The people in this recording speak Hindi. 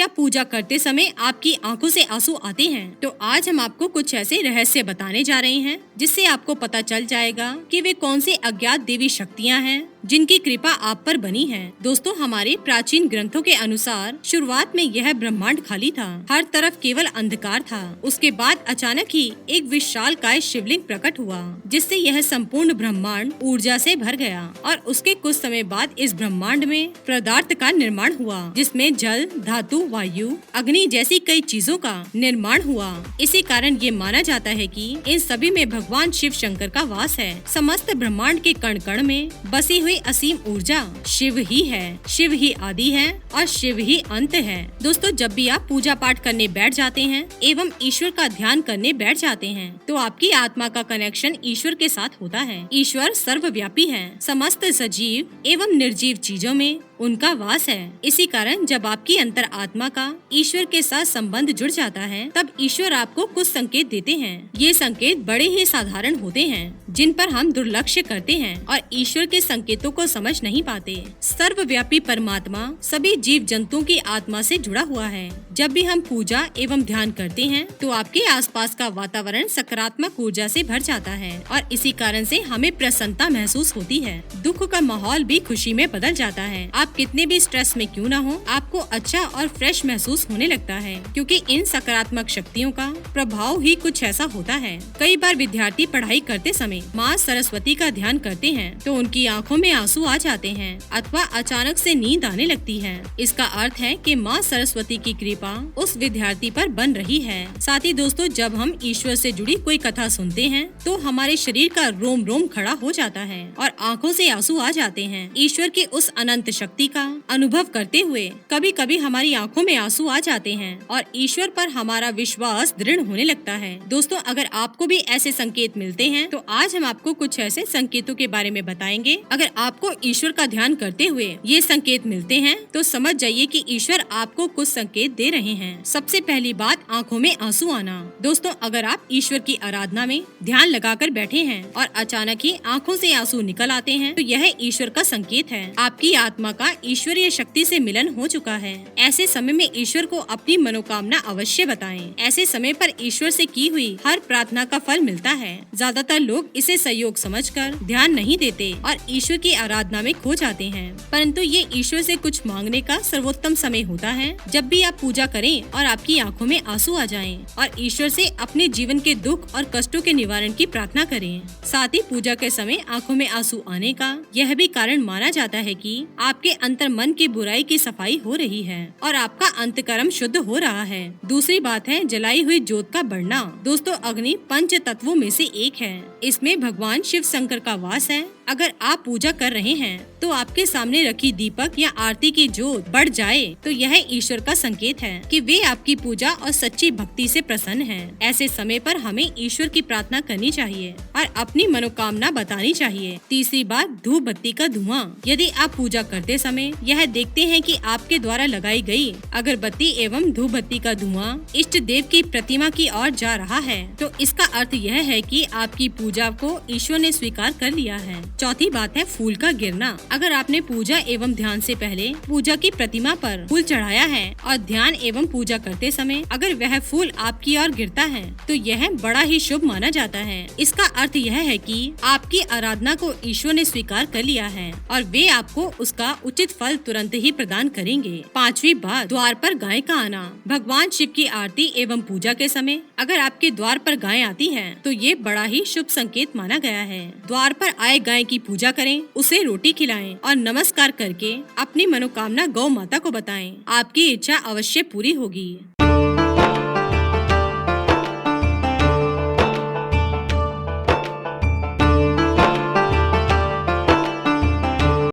क्या पूजा करते समय आपकी आंखों से आंसू आते हैं? तो आज हम आपको कुछ ऐसे रहस्य बताने जा रहे हैं जिससे आपको पता चल जाएगा कि वे कौन सी अज्ञात देवी शक्तियां हैं जिनकी कृपा आप पर बनी है। दोस्तों, हमारे प्राचीन ग्रंथों के अनुसार शुरुआत में यह ब्रह्मांड खाली था, हर तरफ केवल अंधकार था। उसके बाद अचानक ही एक विशालकाय शिवलिंग प्रकट हुआ जिससे यह संपूर्ण ब्रह्मांड ऊर्जा से भर गया और उसके कुछ समय बाद इस ब्रह्मांड में पदार्थ का निर्माण हुआ जिसमें जल, धातु, वायु, अग्नि जैसी कई चीजों का निर्माण हुआ। इसी कारण ये माना जाता है कि इन सभी में भगवान शिव शंकर का वास है। समस्त ब्रह्मांड के कण कण में बसी हुई असीम ऊर्जा शिव ही है। शिव ही आदि है और शिव ही अंत है। दोस्तों, जब भी आप पूजा पाठ करने बैठ जाते हैं एवं ईश्वर का ध्यान करने बैठ जाते हैं तो आपकी आत्मा का कनेक्शन ईश्वर के साथ होता है। ईश्वर सर्वव्यापी है, समस्त सजीव एवं निर्जीव चीजों में उनका वास है। इसी कारण जब आपकी अंतर आत्मा का ईश्वर के साथ संबंध जुड़ जाता है तब ईश्वर आपको कुछ संकेत देते हैं। ये संकेत बड़े ही साधारण होते हैं जिन पर हम दुर्लक्ष्य करते हैं और ईश्वर के संकेतों को समझ नहीं पाते। सर्वव्यापी परमात्मा सभी जीव जंतुओं की आत्मा से जुड़ा हुआ है। जब भी हम पूजा एवं ध्यान करते हैं तो आपके आसपास का वातावरण सकारात्मक ऊर्जा से भर जाता है और इसी कारण से हमें प्रसन्नता महसूस होती है। दुख का माहौल भी खुशी में बदल जाता है। आप कितने भी स्ट्रेस में क्यों न हो, आपको अच्छा और फ्रेश महसूस होने लगता है क्योंकि इन सकारात्मक शक्तियों का प्रभाव ही कुछ ऐसा होता है। कई बार विद्यार्थी पढ़ाई करते समय माँ सरस्वती का ध्यान करते हैं तो उनकी आंखों में आंसू आ जाते हैं अथवा अचानक से नींद आने लगती है। इसका अर्थ है कि माँ सरस्वती की कृपा उस विद्यार्थी पर बन रही है। साथ ही दोस्तों, जब हम ईश्वर से जुड़ी कोई कथा सुनते हैं तो हमारे शरीर का रोम रोम खड़ा हो जाता है और आंखों से आंसू आ जाते हैं। ईश्वर की उस अनंत शक्ति का अनुभव करते हुए कभी कभी हमारी आंखों में आंसू आ जाते हैं और ईश्वर पर हमारा विश्वास दृढ़ होने लगता है। दोस्तों, अगर आपको भी ऐसे संकेत मिलते हैं तो आज हम आपको कुछ ऐसे संकेतों के बारे में बताएंगे। अगर आपको ईश्वर का ध्यान करते हुए ये संकेत मिलते हैं तो समझ जाइए कि ईश्वर आपको कुछ संकेत दे रहे हैं। सबसे पहली बात, आंखों में आंसू आना। दोस्तों, अगर आप ईश्वर की आराधना में ध्यान लगाकर बैठे हैं और अचानक ही आंखों से आंसू निकल आते हैं तो यह ईश्वर का संकेत है। आपकी आत्मा का ईश्वरीय शक्ति से मिलन हो चुका है। ऐसे समय में ईश्वर को अपनी मनोकामना अवश्य बताएं। ऐसे समय पर ईश्वर से की हुई हर प्रार्थना का फल मिलता है। ज्यादातर लोग इसे सहयोग समझकर ध्यान नहीं देते और ईश्वर की आराधना में खो जाते हैं, परंतु ये ईश्वर से कुछ मांगने का सर्वोत्तम समय होता है। जब भी आप पूजा करें और आपकी आंखों में आंसू आ जाएं और ईश्वर से अपने जीवन के दुख और कष्टों के निवारण की प्रार्थना करें। साथ ही पूजा के समय आंखों में आंसू आने का यह भी कारण माना जाता है कि आपके अंतर मन की बुराई की सफाई हो रही है और आपका अंतकर्म शुद्ध हो रहा है। दूसरी बात है जलाई हुई जोत का बढ़ना। दोस्तों, अग्नि पंच तत्वों में से एक है। इसमें भगवान शिव शंकर का वास है। अगर आप पूजा कर रहे हैं तो आपके सामने रखी दीपक या आरती की जोत बढ़ जाए तो यह ईश्वर का संकेत है कि वे आपकी पूजा और सच्ची भक्ति से प्रसन्न हैं। ऐसे समय पर हमें ईश्वर की प्रार्थना करनी चाहिए और अपनी मनोकामना बतानी चाहिए। तीसरी बात, धूप बत्ती का धुआं। यदि आप पूजा करते समय यह देखते हैं कि आपके द्वारा लगाई गई अगरबत्ती एवं धूप बत्ती का धुआं इष्ट देव की प्रतिमा की ओर जा रहा है तो इसका अर्थ यह है कि आपकी पूजा को ईश्वर ने स्वीकार कर लिया है। चौथी बात है फूल का गिरना। अगर आपने पूजा एवं ध्यान से पहले पूजा की प्रतिमा पर फूल चढ़ाया है और ध्यान एवं पूजा करते समय अगर वह फूल आपकी ओर गिरता है तो यह बड़ा ही शुभ माना जाता है। इसका अर्थ यह है कि आपकी आराधना को ईश्वर ने स्वीकार कर लिया है और वे आपको उसका उचित फल तुरंत ही प्रदान करेंगे। पांचवी बात, द्वार पर गाय का आना। भगवान शिव की आरती एवं पूजा के समय अगर आपके द्वार पर गाय आती है तो ये बड़ा ही शुभ संकेत माना गया है। द्वार पर आए गाय की पूजा करें, उसे रोटी खिलाएं और नमस्कार करके अपनी मनोकामना गौ माता को बताएं। आपकी इच्छा अवश्य पूरी होगी।